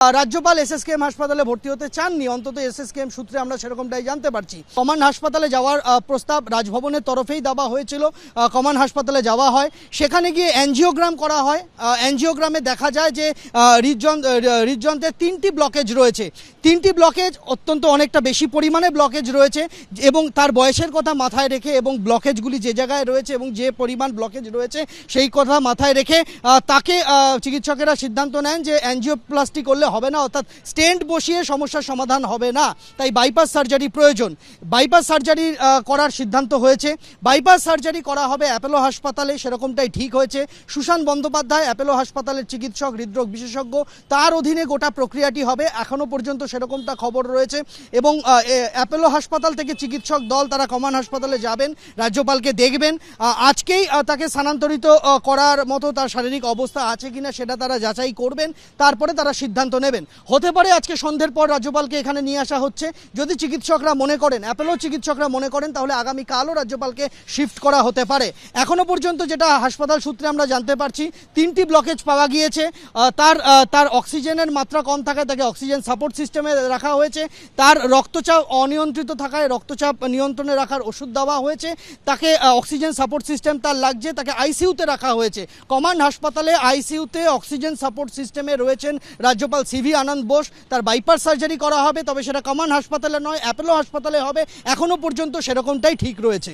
রাজ্যপাল এসএসকেএম হাসপাতালে ভর্তি হতে চাননি, অন্তত এসএসকেএম সূত্রে আমরা সেরকমটাই জানতে পারছি। কমান্ড হাসপাতালে যাওয়ার প্রস্তাব রাজভবনের তরফেই দেওয়া হয়েছিল। কমান্ড হাসপাতালে যাওয়া হয়, সেখানে গিয়ে অ্যাঞ্জিওগ্রাম করা হয়। অ্যাঞ্জিওগ্রামে দেখা যায় যে হৃদযন্ত্রের 3টি ব্লকেজ রয়েছে। 3টি ব্লকেজ অত্যন্ত অনেকটা বেশি পরিমাণে ব্লকেজ রয়েছে এবং তার বয়সের কথা মাথায় রেখে এবং ব্লকেজগুলি যে জায়গায় রয়েছে এবং যে পরিমাণ ব্লকেজ রয়েছে সেই কথা মাথায় রেখে তাকে চিকিৎসকেরা সিদ্ধান্ত নেন যে অ্যাঞ্জিওপ্লাস্টি করলে হবে না, অর্থাৎ স্টেন্ট বসিয়ে সমস্যার সমাধান হবে না, তাই বাইপাস সার্জারি প্রয়োজন। বাইপাস সার্জারি করার সিদ্ধান্ত হয়েছে। বাইপাস সার্জারি করা হবে অ্যাপোলো হাসপাতালে, সেরকমটাই ঠিক হয়েছে। সুশান বন্দ্যোপাধ্যায় অ্যাপোলো হাসপাতালের চিকিৎসক, হৃদরোগ বিশেষজ্ঞ, তার অধীনে গোটা প্রক্রিয়াটি হবে, এখনও পর্যন্ত সেরকমটা খবর রয়েছে। এবং অ্যাপোলো হাসপাতাল থেকে চিকিৎসক দল তারা কমান্ড হাসপাতালে যাবেন, রাজ্যপালকে দেখবেন। আজকেই তাকে স্থানান্তরিত করার মতো তার শারীরিক অবস্থা আছে কিনা সেটা তারা যাচাই করবেন, তারপরে তারা সিদ্ধান্ত নেবেন। হতে পারে আজকে সন্ধ্যের পর রাজ্যপালকে এখানে নিয়ে আসা হচ্ছে। যদি চিকিৎসকরা মনে করেন, অ্যাপোলো চিকিৎসকরা মনে করেন, তাহলে আগামীকালও রাজ্যপালকে শিফট করা হতে পারে। এখনও পর্যন্ত যেটা হাসপাতাল সূত্রে আমরা জানতে পারছি, 3টি ব্লকেজ পাওয়া গিয়েছে। তার অক্সিজেনের মাত্রা কম থাকায় তাকে অক্সিজেন সাপোর্ট সিস্টেমে রাখা হয়েছে। তার রক্তচাপ অনিয়ন্ত্রিত থাকায় রক্তচাপ নিয়ন্ত্রণে রাখার ওষুধ দেওয়া হয়েছে। তাকে অক্সিজেন সাপোর্ট সিস্টেম তার লাগছে, তাকে আইসিইউতে রাখা হয়েছে। কমান্ড হাসপাতালে আইসিইউতে অক্সিজেন সাপোর্ট সিস্টেমে রয়েছেন রাজ্যপাল সিভি আনন্দ বোস। তার বাইপাস সার্জারি করা হবে, তবে সেটা কমান্ড হাসপাতালে নয়, অ্যাপোলো হাসপাতালে হবে। এখনও পর্যন্ত সেরকমটাই ঠিক রয়েছে।